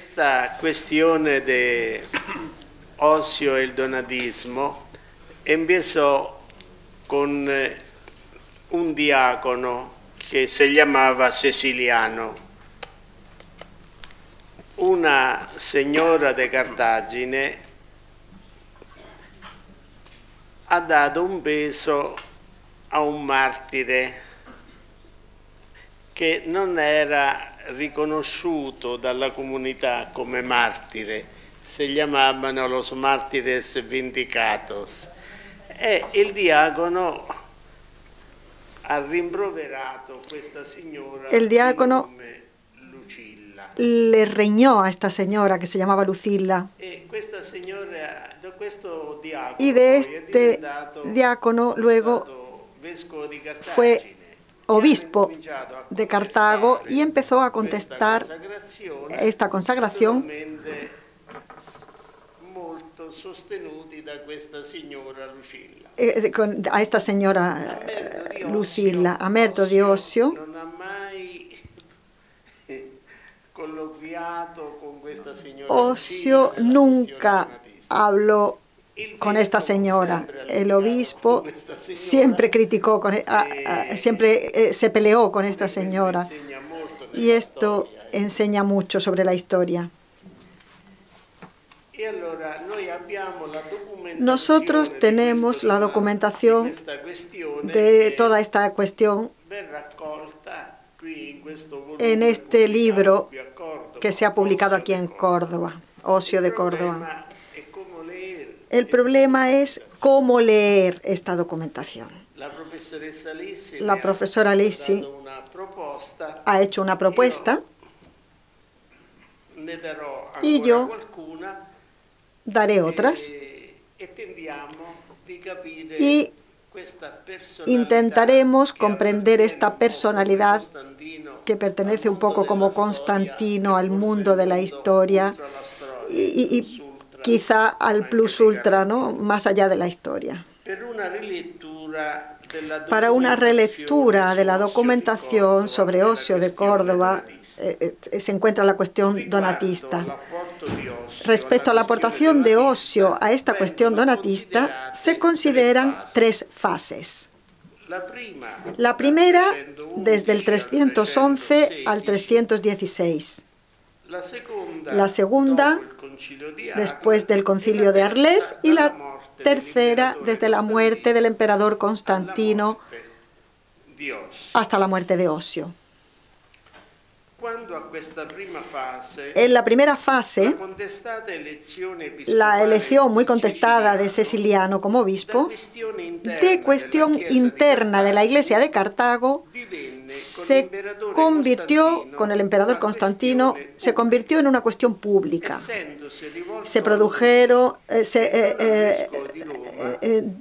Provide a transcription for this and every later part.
Esta cuestione de Osio e il donatismo empezó con un diácono que se llamaba Ceciliano. Una signora de Cartagine ha dato un peso a un martire che non era riconosciuto dalla comunità come martire, si chiamavano los martires vindicatos, e il diacono ha rimproverato questa signora. El diácono le reñó a esta señora que se llamaba Lucilla. Y de este diácono luego fue obispo de Cartago y empezó a contestar esta consagración a esta señora Lucilla. Amerto di Osio nunca habló con esta señora. El obispo siempre criticó, siempre se peleó con esta señora. Y esto enseña mucho sobre la historia. Nosotros tenemos la documentación de toda esta cuestión en este libro que se ha publicado aquí en Córdoba, Osio de Córdoba. El problema es cómo leer esta documentación. La profesora Lissi ha hecho una propuesta y yo daré otras y intentaremos comprender esta personalidad que pertenece un poco como Constantino al mundo de la historia y quizá al plus ultra, ¿no? Más allá de la historia. Para una relectura de la documentación sobre Osio de Córdoba se encuentra la cuestión donatista. Respecto a la aportación de Osio a esta cuestión donatista, se consideran tres fases. La primera, desde el 311 al 316. La segunda, después del concilio de Arles, y la tercera, desde la muerte del emperador Constantino hasta la muerte de Osio. En la primera fase, la elección muy contestada de Ceciliano como obispo, de cuestión interna de la Iglesia de Cartago, se convirtió, con el emperador Constantino, se convirtió en una cuestión pública. Se produjeron,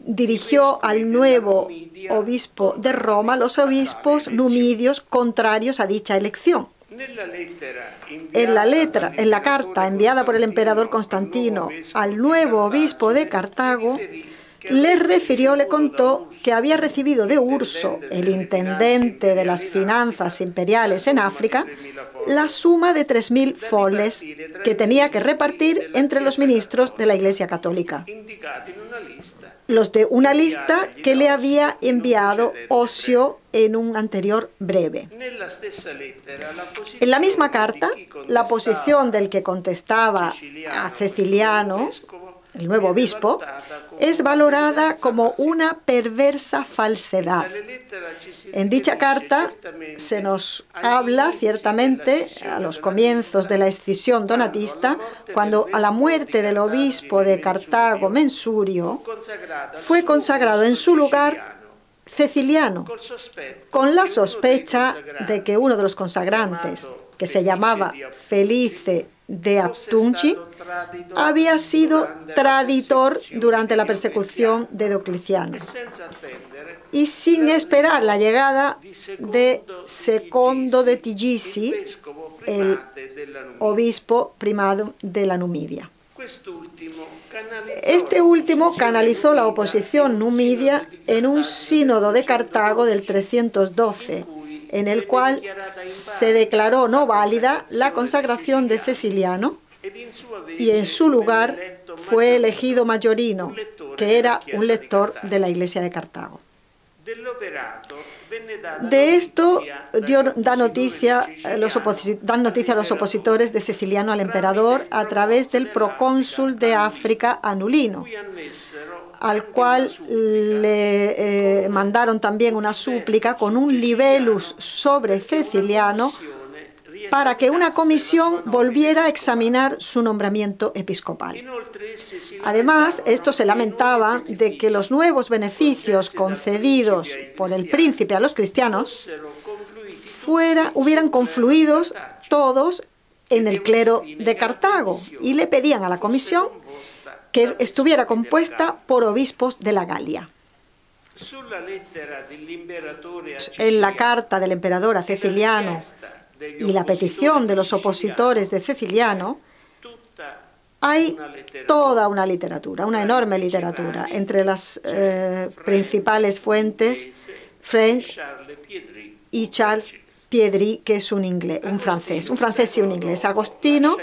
dirigió al nuevo obispo de Roma los obispos numidios contrarios a dicha elección. En la carta enviada por el emperador Constantino al nuevo obispo de Cartago, le contó que había recibido de Urso, el intendente de las finanzas imperiales en África, la suma de 3.000 foles que tenía que repartir entre los ministros de la Iglesia Católica, los de una lista que le había enviado Osio en un anterior breve. En la misma carta, la posición del que contestaba a Ceciliano, el nuevo obispo, es valorada como una perversa falsedad. En dicha carta se nos habla ciertamente a los comienzos de la escisión donatista, cuando a la muerte del obispo de Cartago, Mensurio, fue consagrado en su lugar Ceciliano, con la sospecha de que uno de los consagrantes, que se llamaba Felice de Aptunci, había sido traditor durante la persecución de Diocleciano. Y sin esperar la llegada de Secondo de Tigisi, el obispo primado de la Numidia. Este último canalizó la oposición numidia en un sínodo de Cartago del 312, en el cual se declaró no válida la consagración de Ceciliano y en su lugar fue elegido Majorino, que era un lector de la Iglesia de Cartago. De esto dan noticia los opositores de Ceciliano al emperador a través del procónsul de África, Anulino, al cual le mandaron también una súplica con un libellus sobre Ceciliano para que una comisión volviera a examinar su nombramiento episcopal. Además, estos se lamentaban de que los nuevos beneficios concedidos por el príncipe a los cristianos hubieran confluido todos en el clero de Cartago y le pedían a la comisión que estuviera compuesta por obispos de la Galia. En la carta del emperador a Ceciliano y la petición de los opositores de Ceciliano, hay toda una literatura, una enorme literatura, entre las principales fuentes, French y Charles Piedri, que es un francés y un inglés. Agostino,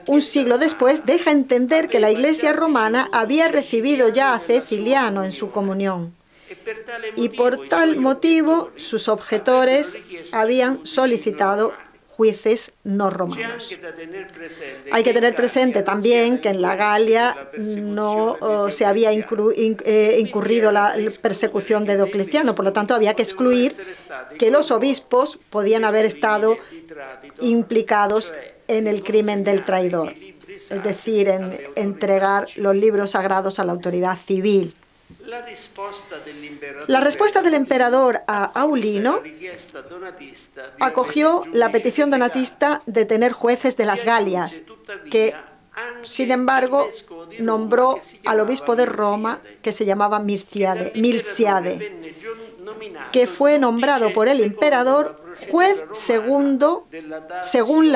un siglo después, deja entender que la Iglesia romana había recibido ya a Ceciliano en su comunión. Y por tal motivo sus objetores habían solicitado jueces no romanos. Hay que tener presente también que en la Galia no se había incurrido la persecución de Diocleciano, por lo tanto había que excluir que los obispos podían haber estado implicados en el crimen del traidor, es decir, en entregar los libros sagrados a la autoridad civil. La respuesta del emperador a Aulino acogió la petición donatista de tener jueces de las Galias, que, sin embargo, nombró al obispo de Roma, que se llamaba Milciade, que fue nombrado por el emperador juez segundo según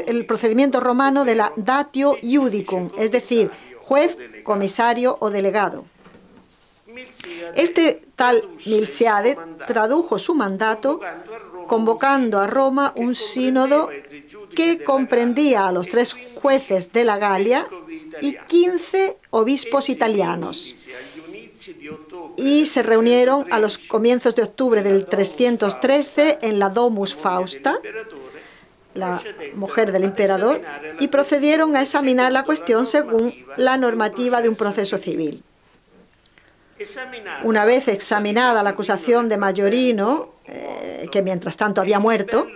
el procedimiento romano de la datio iudicum, es decir, juez, comisario o delegado. Este tal Milciade tradujo su mandato convocando a Roma un sínodo que comprendía a los 3 jueces de la Galia y 15 obispos italianos. Y se reunieron a los comienzos de octubre del 313 en la Domus Fausta, la mujer del emperador, y procedieron a examinar la cuestión según la normativa de un proceso civil. Una vez examinada la acusación de Majorino, que mientras tanto había muerto,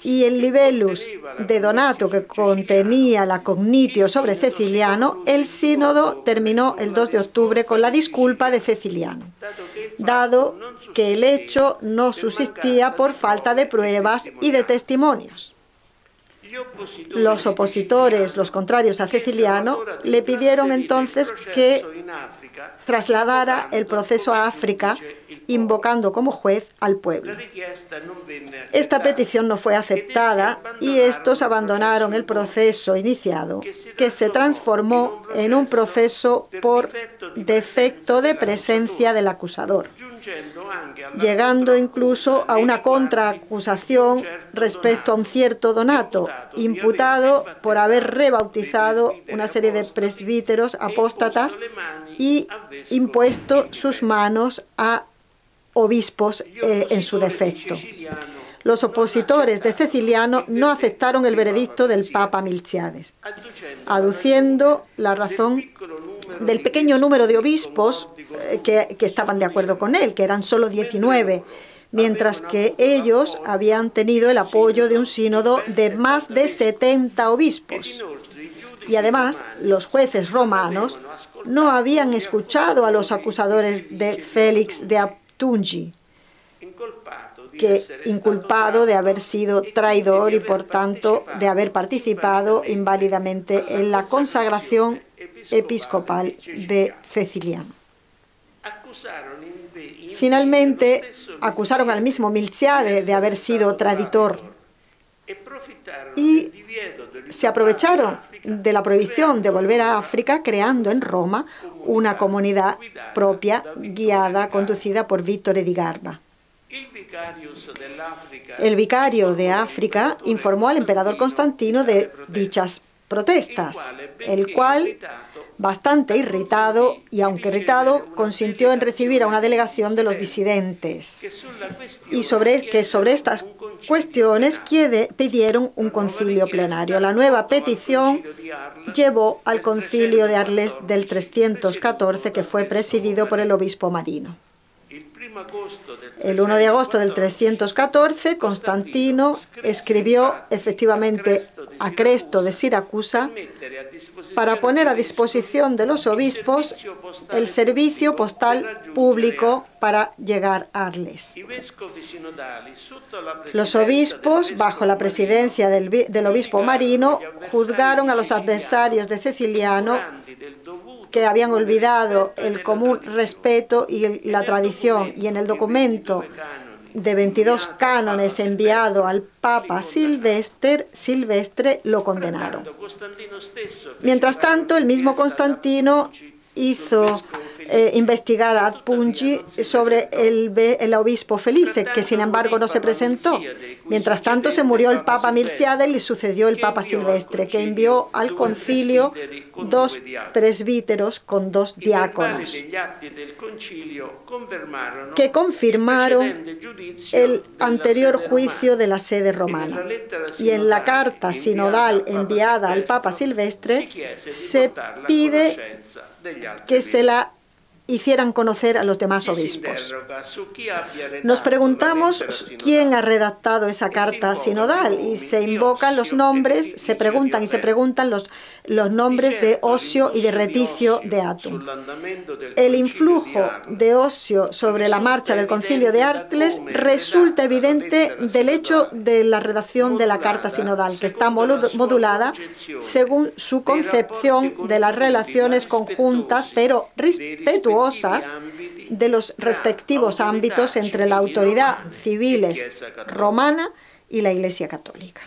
y el libellus de Donato, que contenía la cognitio sobre Ceciliano, el sínodo terminó el 2 de octubre con la disculpa de Ceciliano, dado que el hecho no subsistía por falta de pruebas y de testimonios. Los opositores, los contrarios a Ceciliano, le pidieron entonces que trasladara el proceso a África, invocando como juez al pueblo. Esta petición no fue aceptada y estos abandonaron el proceso iniciado, que se transformó en un proceso por defecto de presencia del acusador, llegando incluso a una contraacusación respecto a un cierto Donato, imputado por haber rebautizado una serie de presbíteros apóstatas y impuesto sus manos a obispos en su defecto. Los opositores de Ceciliano no aceptaron el veredicto del Papa Milciade, aduciendo la razón del pequeño número de obispos que estaban de acuerdo con él, que eran solo 19, mientras que ellos habían tenido el apoyo de un sínodo de más de 70 obispos. Y además, los jueces romanos no habían escuchado a los acusadores de Félix de Abtungi, que inculpado de haber sido traidor y por tanto de haber participado inválidamente en la consagración episcopal de Ceciliano. Finalmente, acusaron al mismo Milciade de haber sido traidor y se aprovecharon de la prohibición de volver a África, creando en Roma una comunidad propia, conducida por Víctor Edigarba. El vicario de África informó al emperador Constantino de dichas protestas, el cual, bastante irritado, y aunque irritado, consintió en recibir a una delegación de los disidentes, y que sobre estas cuestiones pidieron un concilio plenario. La nueva petición llevó al concilio de Arles del 314, que fue presidido por el obispo Marino. El 1 de agosto del 314, Constantino escribió efectivamente a Cresto de Siracusa para poner a disposición de los obispos el servicio postal público para llegar a Arles. Los obispos, bajo la presidencia del obispo Marino, juzgaron a los adversarios de Ceciliano, que habían olvidado el común respeto y la tradición, y en el documento de 22 cánones enviado al Papa Silvestre lo condenaron. Mientras tanto, el mismo Constantino hizo investigar a Pungi sobre el obispo Felice, que sin embargo no se presentó. Mientras tanto se murió el Papa Milciade y le sucedió el Papa Silvestre, que envió al concilio 2 presbíteros con 2 diáconos, que confirmaron el anterior juicio de la sede romana. Y en la carta sinodal enviada al Papa Silvestre se pide que se la hicieran conocer a los demás obispos. Nos preguntamos quién ha redactado esa carta sinodal, y se invocan los nombres, se preguntan los nombres de Osio y de Reticio de Atum. El influjo de Osio sobre la marcha del concilio de Arles resulta evidente del hecho de la redacción de la carta sinodal, que está modulada según su concepción de las relaciones conjuntas pero respetuosas de los respectivos ámbitos entre la autoridad civiles romana y la Iglesia Católica.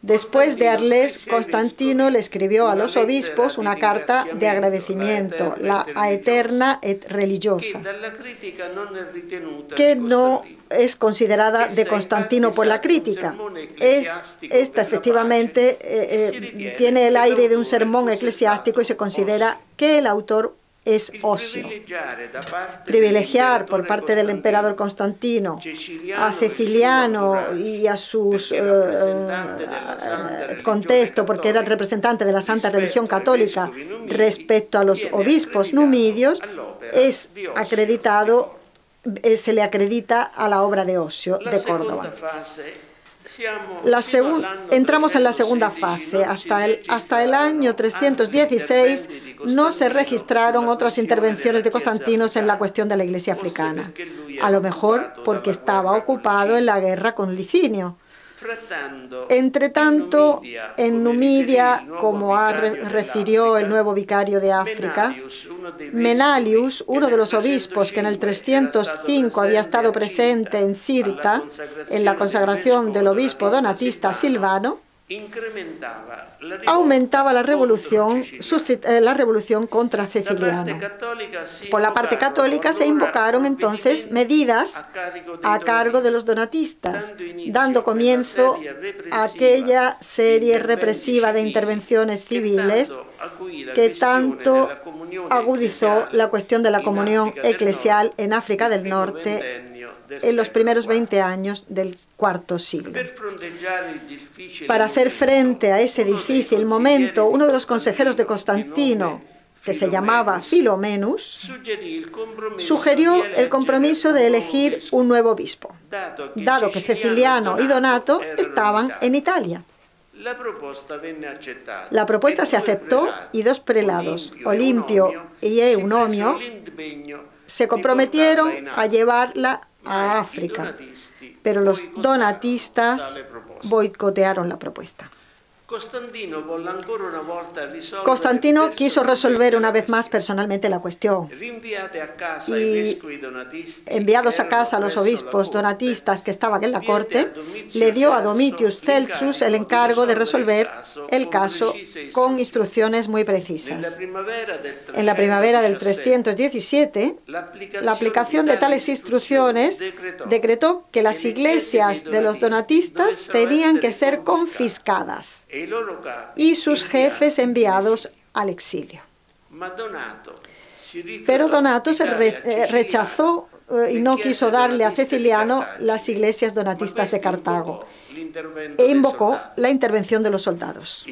Después de Arles, Constantino le escribió a los obispos una carta de agradecimiento, la Aeterna et Religiosa, que no es considerada de Constantino por la crítica. Esta efectivamente tiene el aire de un sermón eclesiástico y se considera que el autor es Osio. Privilegiar por parte del emperador Constantino a Ceciliano y a sus contexto, porque era el representante de la Santa Religión Católica respecto a los obispos numidios, se le acredita a la obra de Osio de Córdoba. Entramos en la segunda fase. Hasta el año 316 no se registraron otras intervenciones de Constantino en la cuestión de la Iglesia africana, a lo mejor porque estaba ocupado en la guerra con Licinio. Entre tanto, en Numidia, como refirió el nuevo vicario de África, Menalius, uno de los obispos que en el 305 había estado presente en Sirta, en la consagración del obispo donatista Silvano, aumentaba la revolución contra Ceciliano. Por la parte católica se invocaron entonces medidas a cargo de los donatistas, dando comienzo a aquella serie represiva de intervenciones civiles que tanto agudizó la cuestión de la comunión eclesial en África del Norte en los primeros 20 años del IV siglo. Para hacer frente a ese difícil momento, uno de los consejeros de Constantino, que se llamaba Filomenus, sugirió el compromiso de elegir un nuevo obispo, dado que Ceciliano y Donato estaban en Italia. La propuesta se aceptó y 2 prelados, Olimpio y Eunomio, se comprometieron a llevarla a África, pero los donatistas boicotearon la propuesta. Constantino quiso resolver una vez más personalmente la cuestión y, enviados a casa a los obispos donatistas que estaban en la corte, le dio a Domitius Celsus el encargo de resolver el caso con instrucciones muy precisas. En la primavera del 317, la aplicación de tales instrucciones decretó que las iglesias de los donatistas tenían que ser confiscadas y sus jefes enviados al exilio. Pero Donato rechazó y no quiso darle a Ceciliano las iglesias donatistas de Cartago e invocó la intervención de los soldados.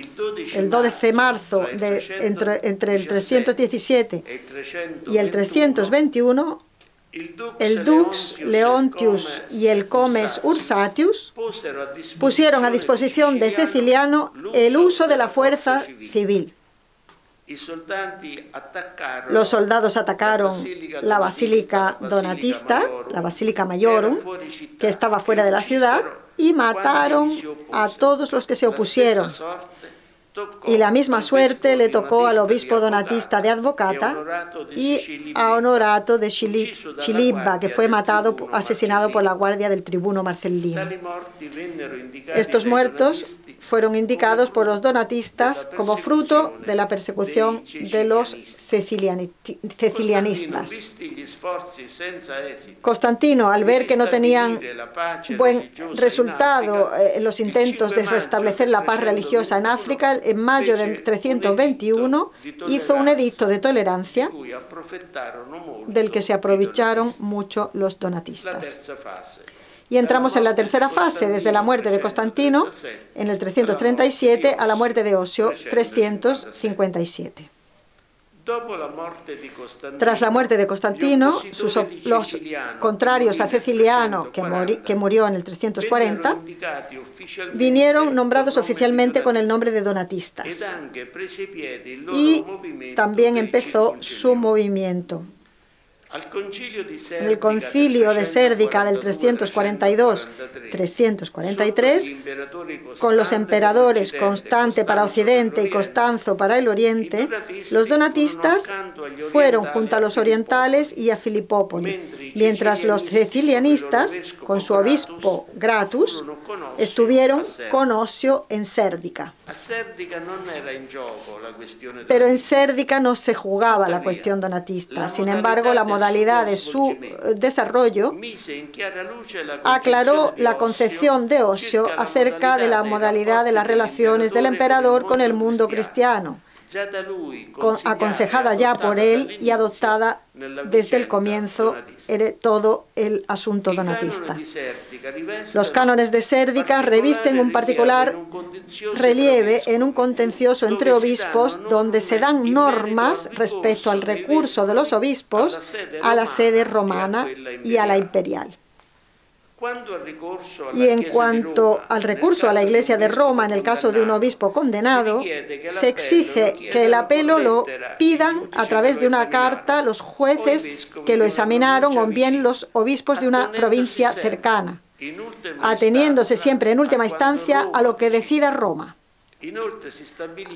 El 12 de marzo, entre el 317 y el 321, el Dux Leontius y el Comes Ursatius pusieron a disposición de Ceciliano el uso de la fuerza civil. Los soldados atacaron la Basílica Donatista, la Basílica Maiorum, que estaba fuera de la ciudad, y mataron a todos los que se opusieron. Y la misma suerte le tocó al obispo donatista de Advocata y a Honorato de Chilibba, que fue asesinado por la guardia del tribuno Marcelino. Estos muertos fueron indicados por los donatistas como fruto de la persecución de los cecilianistas. Constantino, al ver que no tenían buen resultado en los intentos de restablecer la paz religiosa en África, en mayo de 321 hizo un edicto de tolerancia del que se aprovecharon mucho los donatistas. Y entramos en la tercera fase, desde la muerte de Constantino, en el 337, a la muerte de Osio, 357. Tras la muerte de Constantino, los contrarios a Ceciliano, que murió en el 340, vinieron nombrados oficialmente con el nombre de donatistas. Y también empezó su movimiento. En el concilio de Sérdica del 342-343, con los emperadores Constante para Occidente y Constanzo para el Oriente, los donatistas fueron junto a los orientales y a Filipópoli, mientras los cecilianistas, con su obispo Gratus, estuvieron con Osio en Sérdica. Pero en Sérdica no se jugaba la cuestión donatista. Sin embargo, la modalidad de su desarrollo aclaró la concepción de Osio acerca de la modalidad de las relaciones del emperador con el mundo cristiano, aconsejada ya por él y adoptada desde el comienzo en todo el asunto donatista. Los cánones de Sérdica revisten un particular relieve en un contencioso entre obispos donde se dan normas respecto al recurso de los obispos a la sede romana y a la imperial. Y en cuanto al recurso a la Iglesia de Roma en el caso de un obispo condenado, se exige que el apelo lo pidan a través de una carta los jueces que lo examinaron o bien los obispos de una provincia cercana, ateniéndose siempre en última instancia a lo que decida Roma.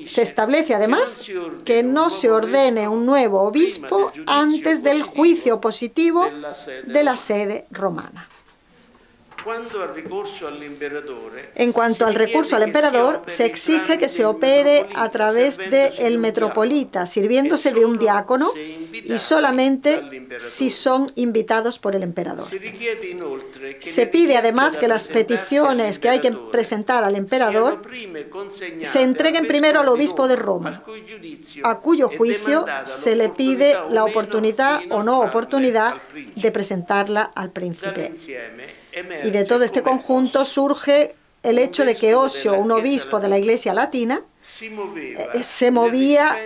Se establece además que no se ordene un nuevo obispo antes del juicio positivo de la sede romana. En cuanto al recurso al emperador, se exige que se opere a través del metropolita, sirviéndose de un diácono y solamente si son invitados por el emperador. Se pide además que las peticiones que hay que presentar al emperador se entreguen primero al obispo de Roma, a cuyo juicio se le pide la oportunidad o no oportunidad de presentarla al príncipe. Y de todo este conjunto surge el hecho de que Osio, un obispo de la Iglesia latina, se movía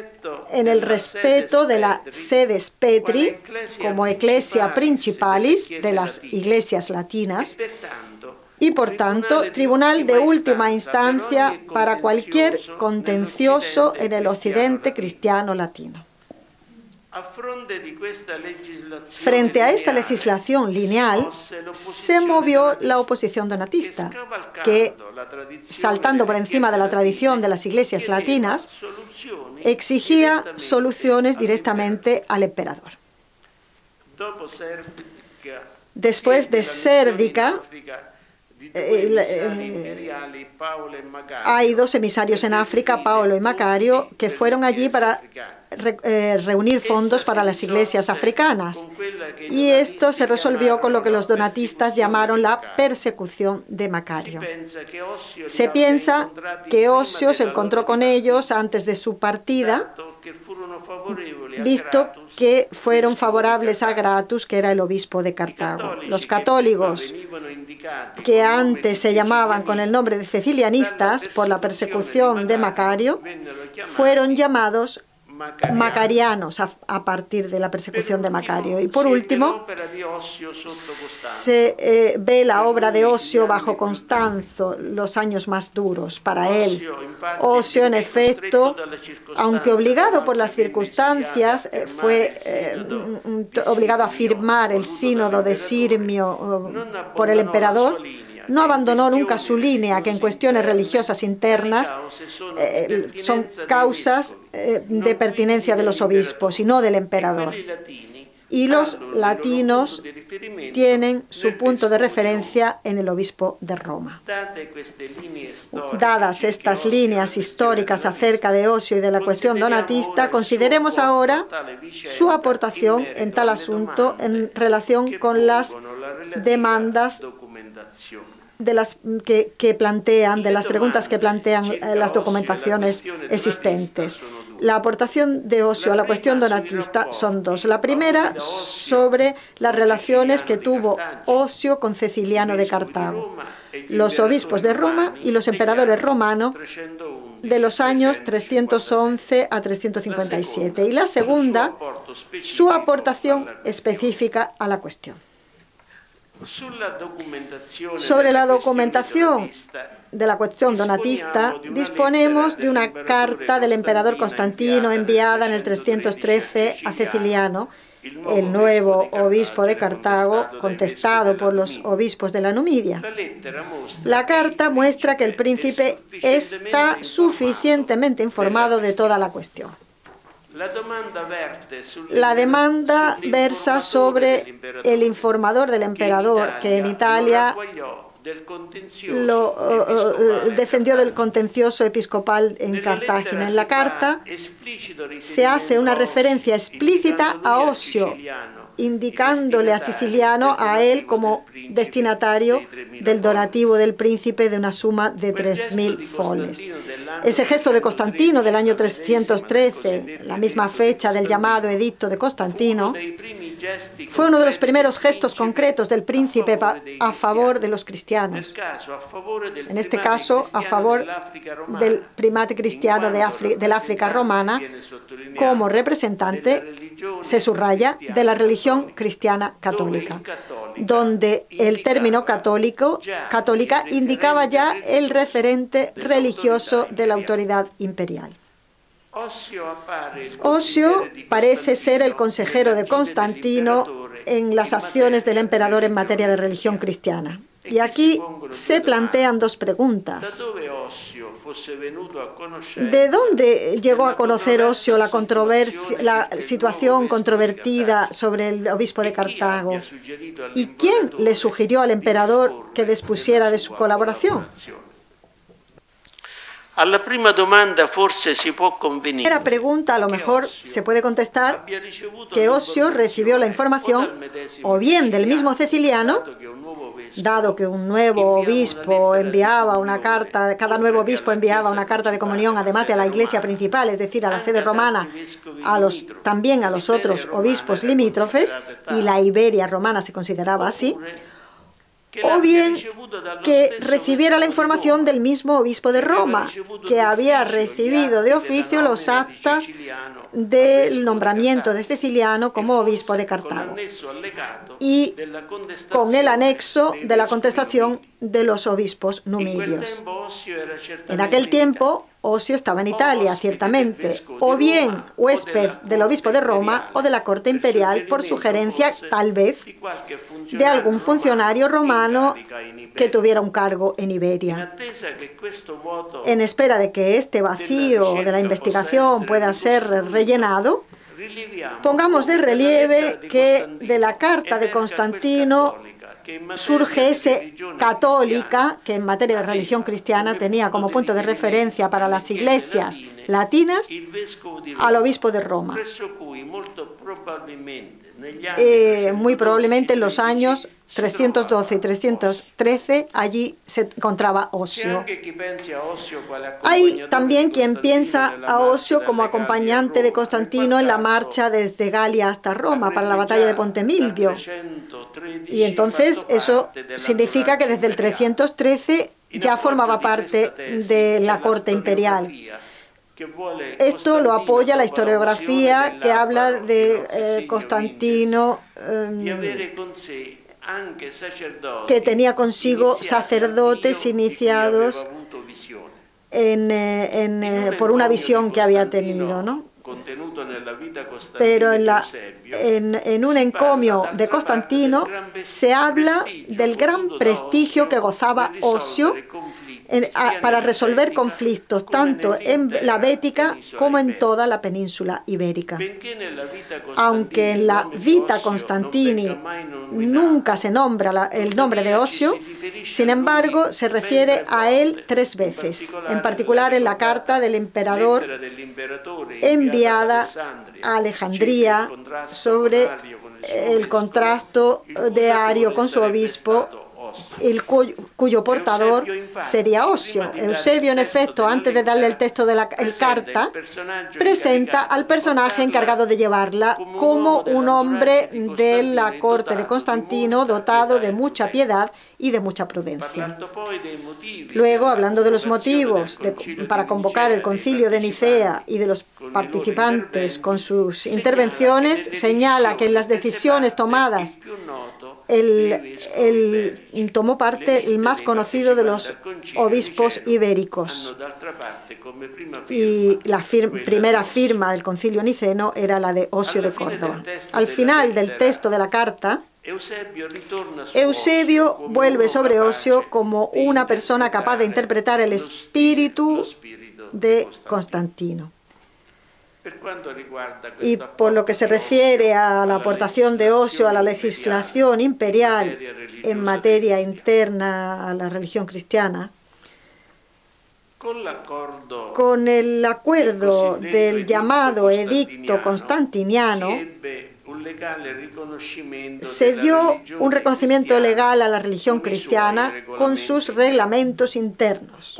en el respeto de la sedes Petri como Ecclesia Principalis de las iglesias latinas y, por tanto, tribunal de última instancia para cualquier contencioso en el occidente cristiano latino. Frente a esta legislación lineal, se movió la oposición donatista, que, saltando por encima de la tradición de las iglesias latinas, exigía soluciones directamente al emperador. Después de Sérdica, hay dos emisarios en África, Paolo y Macario, que fueron allí para reunir fondos para las iglesias africanas. Y esto se resolvió con lo que los donatistas llamaron la persecución de Macario. Se piensa que Osio se encontró con ellos antes de su partida, visto que fueron favorables a Gratus, que era el obispo de Cartago. Los católicos, que antes se llamaban con el nombre de cecilianistas por la persecución de Macario, fueron llamados macarianos a partir de la persecución de Macario. Y por último, se ve la obra de Osio bajo Constanzo, los años más duros para él. Osio, en efecto, aunque obligado por las circunstancias, fue obligado a firmar el sínodo de Sirmio por el emperador. No abandonó nunca su línea, que en cuestiones religiosas internas son causas de pertinencia de los obispos y no del emperador. Y los latinos tienen su punto de referencia en el obispo de Roma. Dadas estas líneas históricas acerca de Osio y de la cuestión donatista, consideremos ahora su aportación en tal asunto en relación con las demandas de las preguntas que plantean las documentaciones existentes. La aportación de Osio a la cuestión donatista son dos. La primera, sobre las relaciones que tuvo Osio con Ceciliano de Cartago, los obispos de Roma y los emperadores romanos de los años 311 a 357. Y la segunda, su aportación específica a la cuestión. Sobre la documentación de la cuestión donatista, disponemos de una carta del emperador Constantino enviada en el 313 a Ceciliano, el nuevo obispo de Cartago, contestado por los obispos de la Numidia. La carta muestra que el príncipe está suficientemente informado de toda la cuestión. La demanda versa sobre el informador del emperador, que en Italia lo defendió del contencioso episcopal en Cartagena. En la carta se hace una referencia explícita a Osio, indicándole a Ceciliano a él como destinatario del donativo del príncipe de una suma de 3.000 foles. Ese gesto de Constantino del año 313, la misma fecha del llamado Edicto de Constantino, fue uno de los primeros gestos concretos del príncipe a favor de los cristianos. En este caso, a favor del primate cristiano del África romana, como representante, se subraya, de la religión cristiana católica, donde el término católica indicaba ya el referente religioso de la autoridad imperial. Osio parece ser el consejero de Constantino en las acciones del emperador en materia de religión cristiana. Y aquí se plantean dos preguntas. ¿De dónde llegó a conocer Osio la situación controvertida sobre el obispo de Cartago? ¿Y quién le sugirió al emperador que dispusiera de su colaboración? A la primera domanda forse si può convenire. La primera pregunta a lo mejor se puede contestar que Osio recibió la información o bien del mismo Ceciliano, dado que un nuevo obispo enviaba una carta, cada nuevo obispo enviaba una carta de comunión, además de a la iglesia principal, es decir, a la sede romana, también a los otros obispos limítrofes, y la Iberia romana se consideraba así, o bien que recibiera la información del mismo obispo de Roma, que había recibido de oficio los actas del nombramiento de Ceciliano como obispo de Cartago y con el anexo de la contestación de los obispos numidios. En aquel tiempo, Osio estaba en Italia, ciertamente, o bien huésped del obispo de Roma o de la corte imperial por sugerencia, tal vez, de algún funcionario romano que tuviera un cargo en Iberia. En espera de que este vacío de la investigación pueda ser rellenado, pongamos de relieve que de la carta de Constantino surge ese católica que en materia de religión cristiana tenía como punto de referencia para las iglesias latinas al obispo de Roma. Muy probablemente en los años 312 y 313 allí se encontraba Osio. Hay también quien piensa a Osio como acompañante de Constantino en la marcha desde Galia hasta Roma para la batalla de Ponte Milvio. Y entonces eso significa que desde el 313 ya formaba parte de la corte imperial. Esto lo apoya la historiografía que habla de Constantino, que tenía consigo sacerdotes iniciados por una visión que había tenido, ¿no? Pero en un encomio de Constantino se habla del gran prestigio que gozaba Osio para resolver conflictos tanto en la Bética como en toda la península ibérica. Aunque en la Vita Constantini nunca se nombra el nombre de Osio, sin embargo se refiere a él 3 veces, en particular en la carta del emperador enviada a Alejandría sobre el contrasto de Ario con su obispo, cuyo portador sería Osio. Eusebio, en efecto, antes de darle el texto de la carta, presenta al personaje encargado de llevarla como un hombre de la corte de Constantino dotado de mucha piedad y de mucha prudencia. Luego, hablando de los motivos para convocar el concilio de Nicea y de los participantes con sus intervenciones, señala que en las decisiones tomadas tomó parte el más conocido de los obispos ibéricos. Y la primera firma del concilio niceno era la de Osio de Córdoba. Al final del texto de la carta, Eusebio vuelve sobre Osio como una persona capaz de interpretar el espíritu de Constantino. Y por lo que se refiere a la aportación de Osio a la legislación imperial en materia interna a la religión cristiana, con el acuerdo del llamado Edicto Constantiniano, se dio un reconocimiento legal a la religión cristiana con sus reglamentos internos.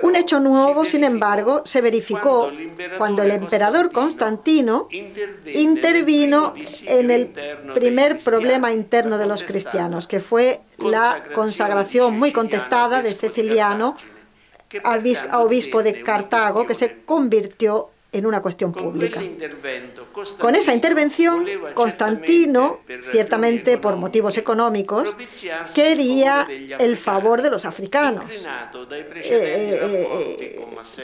Un hecho nuevo, sin embargo, se verificó cuando el emperador Constantino intervino en el primer problema interno de los cristianos, que fue la consagración muy contestada de Ceciliano a obispo de Cartago, que se convirtió en una cuestión pública. Con esa intervención, Constantino, ciertamente por motivos económicos, quería el favor de los africanos,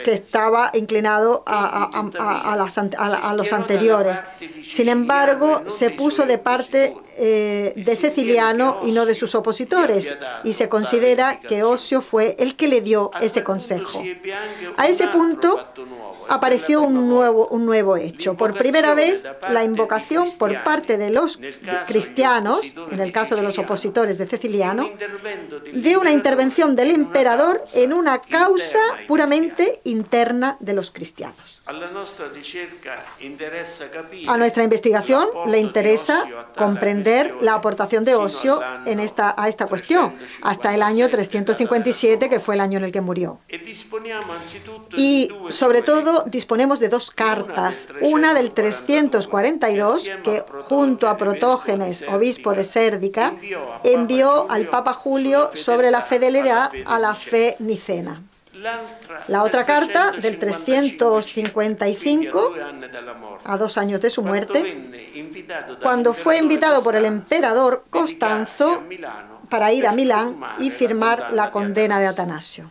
que estaba inclinado a los anteriores. Sin embargo, se puso de parte de Ceciliano y no de sus opositores, y se considera que Osio fue el que le dio ese consejo. A ese punto apareció un nuevo hecho. Por primera vez, la invocación por parte de los cristianos, en el caso de los opositores de Ceciliano, de una intervención del emperador en una causa puramente interna de los cristianos. A nuestra investigación le interesa comprender la aportación de Osio a esta cuestión, hasta el año 357, que fue el año en el que murió. Y, sobre todo, disponemos de 2 cartas, una del 342, que junto a Protógenes, obispo de Sérdica, envió al Papa Julio sobre la fidelidad a la fe nicena. La otra carta, del 355, a 2 años de su muerte, cuando fue invitado por el emperador Constanzo para ir a Milán y firmar la condena de Atanasio.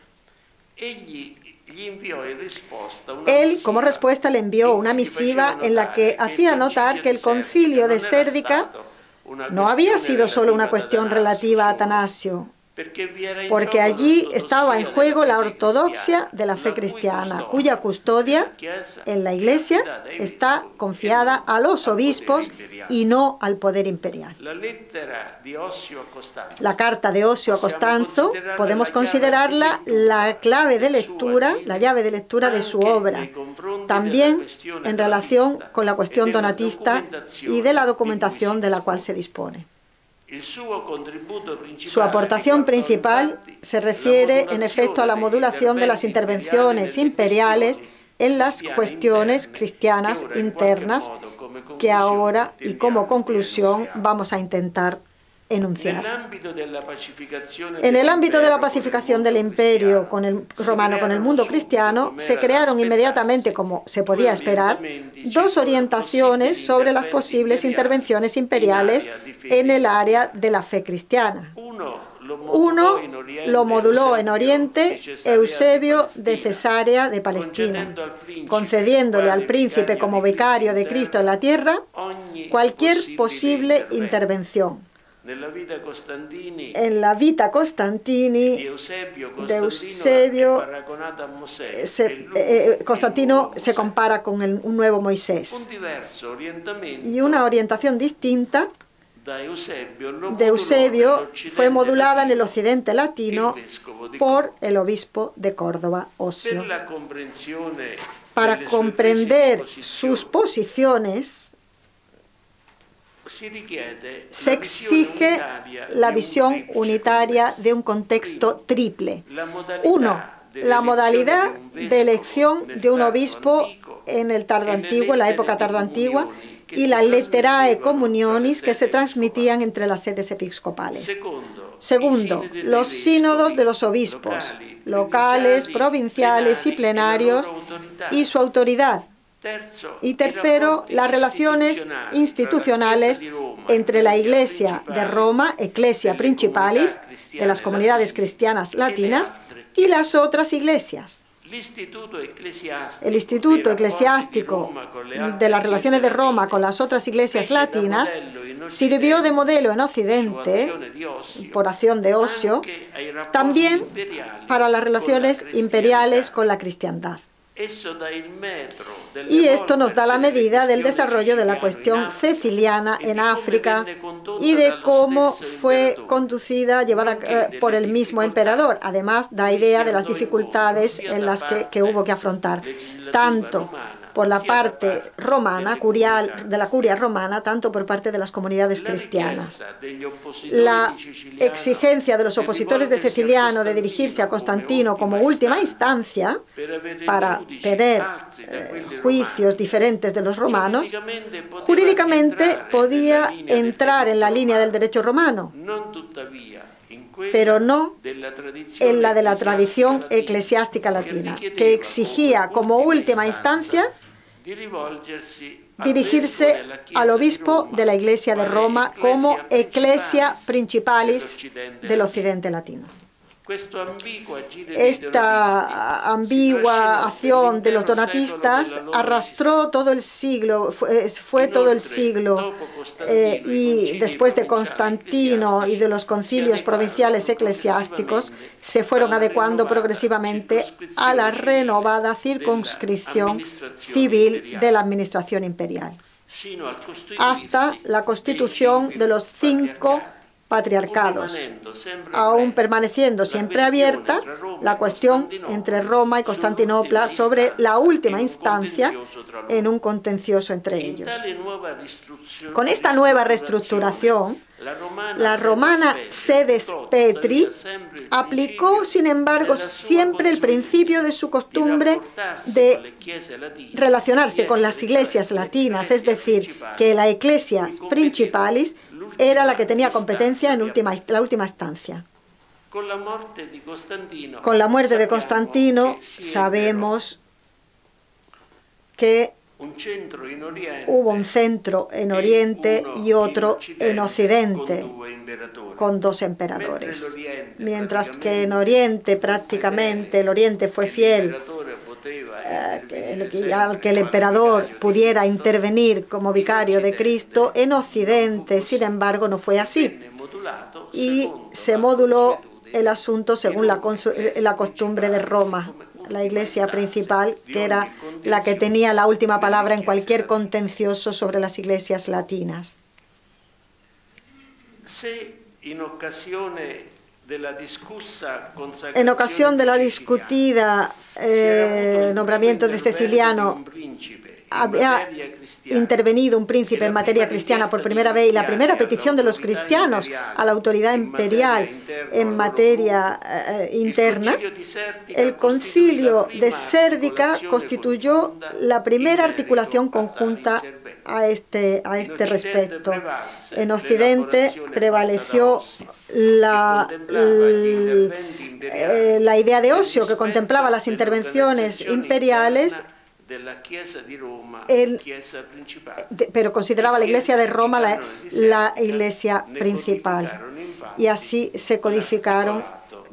Él, como respuesta, le envió una misiva en la que hacía notar que el concilio de Sérdica no había sido solo una cuestión relativa a Atanasio, porque allí estaba en juego la ortodoxia de la fe cristiana, cuya custodia en la Iglesia está confiada a los obispos y no al poder imperial. La carta de Osio a Costanzo podemos considerarla la clave de lectura, la llave de lectura de su obra, también en relación con la cuestión donatista y de la documentación de la cual se dispone. Su aportación principal se refiere, en efecto, a la modulación de las intervenciones imperiales en las cuestiones cristianas internas, que ahora, y como conclusión, vamos a intentar enunciar. En el ámbito de la pacificación del imperio romano con el mundo cristiano, se crearon inmediatamente, como se podía esperar, dos orientaciones sobre las posibles intervenciones imperiales en el área de la fe cristiana. Uno lo moduló en Oriente Eusebio de Cesarea de Palestina, concediéndole al príncipe como vicario de Cristo en la tierra cualquier posible intervención. En la Vita Constantini de Eusebio, Constantino se compara con un nuevo Moisés. Y una orientación distinta de Eusebio fue modulada en el occidente latino por el obispo de Córdoba, Osio. Para comprender sus posiciones, se exige la visión unitaria de un contexto triple. Uno, la modalidad de elección de un obispo en el tardo antiguo, en la época tardo antigua, y las letterae communionis que se transmitían entre las sedes episcopales. Segundo, los sínodos de los obispos, locales, provinciales y plenarios, y su autoridad. Y tercero, las relaciones institucionales entre la Iglesia de Roma, Ecclesia Principalis, de las comunidades cristianas latinas, y las otras iglesias. El Instituto Eclesiástico de las relaciones de Roma con las otras iglesias latinas sirvió de modelo en Occidente, por acción de Osio, también para las relaciones imperiales con la cristiandad. Y esto nos da la medida del desarrollo de la cuestión ceciliana en África y de cómo fue conducida, llevada por el mismo emperador. Además, da idea de las dificultades en las que hubo que afrontar, tanto por la parte romana, de la curia romana, tanto por parte de las comunidades cristianas. La exigencia de los opositores de Ceciliano de dirigirse a Constantino como última instancia para tener juicios diferentes de los romanos, jurídicamente podía entrar en la línea del derecho romano, pero no en la de la tradición eclesiástica latina, que exigía como última instancia dirigirse al obispo de la Iglesia de Roma como Ecclesia Principalis del occidente latino. Esta ambigua acción de los donatistas arrastró todo el siglo, fue todo el siglo, y después de Constantino y de los concilios provinciales eclesiásticos, se fueron adecuando progresivamente a la renovada circunscripción civil de la administración imperial, hasta la constitución de los 5 patriarcados, aún permaneciendo siempre abierta la cuestión entre Roma y Constantinopla sobre la última instancia en un contencioso entre ellos. Con esta nueva reestructuración, la romana sedes Petri aplicó, sin embargo, siempre el principio de su costumbre de relacionarse con las iglesias latinas, es decir, que la Ecclesia Principalis era la que tenía competencia en la última instancia. Con la muerte de Constantino sabemos que hubo un centro en Oriente y otro en Occidente, con 2 emperadores. Mientras que en Oriente prácticamente el Oriente fue fiel al que el emperador pudiera intervenir como vicario de Cristo. En Occidente, sin embargo, no fue así. Y se moduló el asunto según la costumbre de Roma, la iglesia principal, que era la que tenía la última palabra en cualquier contencioso sobre las iglesias latinas. En ocasión de la discutida nombramiento de Ceciliano, había intervenido un príncipe en materia cristiana por primera vez, y la primera petición de los cristianos a la autoridad imperial en materia interna, el concilio de Sérdica constituyó la primera articulación conjunta a este respecto. En Occidente prevaleció la idea de Osio, que contemplaba las intervenciones imperiales, pero consideraba la Iglesia de Roma la Iglesia principal. Y así se codificaron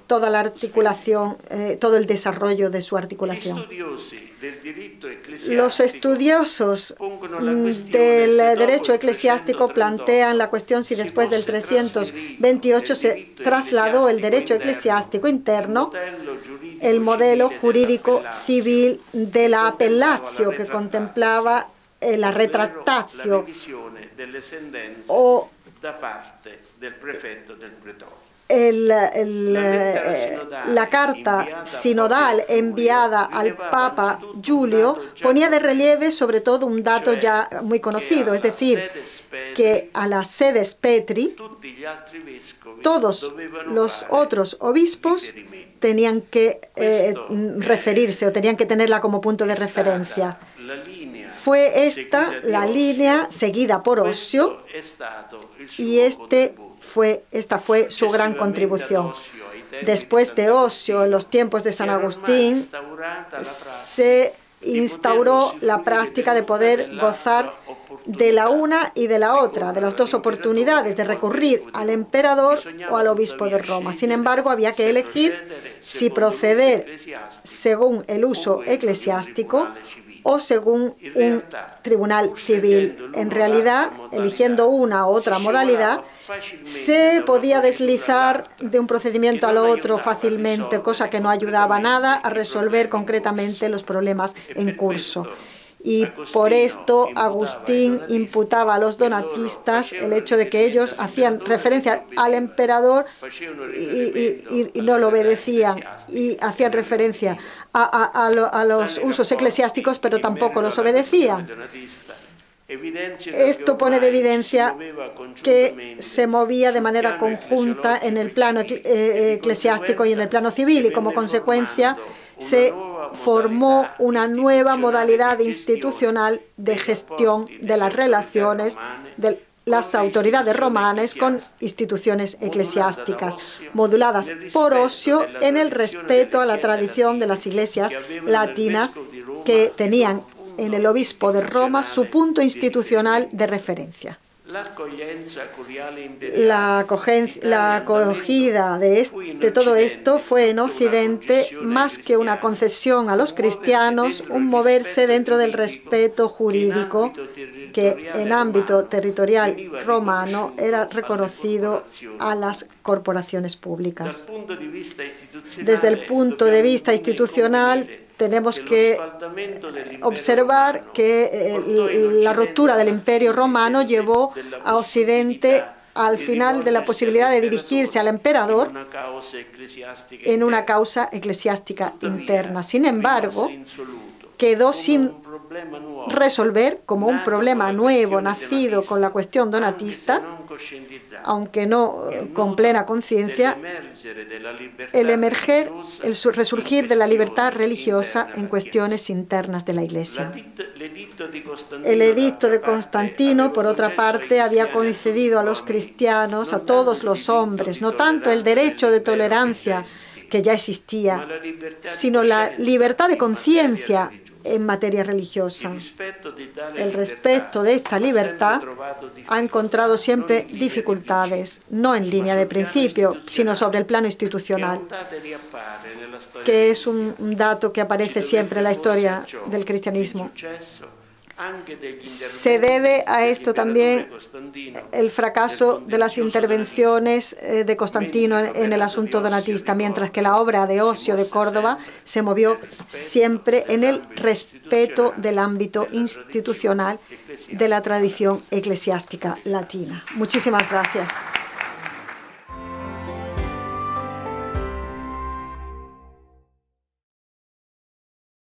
toda la articulación, todo el desarrollo de su articulación. Los estudiosos del derecho eclesiástico plantean la cuestión si después del 328 se trasladó el derecho eclesiástico interno, el modelo jurídico civil de la appellatio, que contemplaba la retractatio o la carta sinodal enviada al Papa Julio ponía de relieve sobre todo un dato ya muy conocido, es decir, que a la sedes Petri todos los otros obispos tenían que referirse o tenían que tenerla como punto de referencia. Fue esta la línea seguida por Osio, y esta fue su gran contribución. Después de Osio, en los tiempos de San Agustín, se instauró la práctica de poder gozar de la una y de la otra, de las dos oportunidades, de recurrir al emperador o al obispo de Roma. Sin embargo, había que elegir si proceder según el uso eclesiástico o según un tribunal civil. En realidad, eligiendo una u otra modalidad, se podía deslizar de un procedimiento al otro fácilmente, cosa que no ayudaba nada a resolver concretamente los problemas en curso. Y por esto Agustín imputaba a los donatistas el hecho de que ellos hacían referencia al emperador y no lo obedecían, y hacían referencia a los usos eclesiásticos, pero tampoco los obedecían. Esto pone de evidencia que se movía de manera conjunta en el plano eclesiástico y en el plano civil, y como consecuencia se formó una nueva modalidad institucional de gestión de las relaciones de las autoridades romanas con instituciones eclesiásticas, moduladas por Osio en el respeto a la tradición de las iglesias latinas, que tenían en el obispo de Roma su punto institucional de referencia. La acogida de todo esto fue en Occidente, más que una concesión a los cristianos, un moverse dentro del respeto jurídico que en ámbito territorial romano era reconocido a las corporaciones públicas. Desde el punto de vista institucional, tenemos que observar que la ruptura del Imperio Romano llevó a Occidente al final de la posibilidad de dirigirse al emperador en una causa eclesiástica interna. Sin embargo, quedó sin resolver como un problema nuevo nacido con la cuestión donatista, aunque no con plena conciencia, el resurgir de la libertad religiosa en cuestiones internas de la Iglesia. El edicto de Constantino, por otra parte, había concedido a los cristianos, a todos los hombres, no tanto el derecho de tolerancia que ya existía, sino la libertad de conciencia en materia religiosa. El respeto de esta libertad ha encontrado siempre dificultades, no en línea de principio, sino sobre el plano institucional. que es un dato que aparece siempre en la historia del cristianismo. Se debe a esto también el fracaso de las intervenciones de Constantino en el asunto donatista, mientras que la obra de Osio de Córdoba se movió siempre en el respeto del ámbito institucional de la tradición eclesiástica latina. Muchísimas gracias.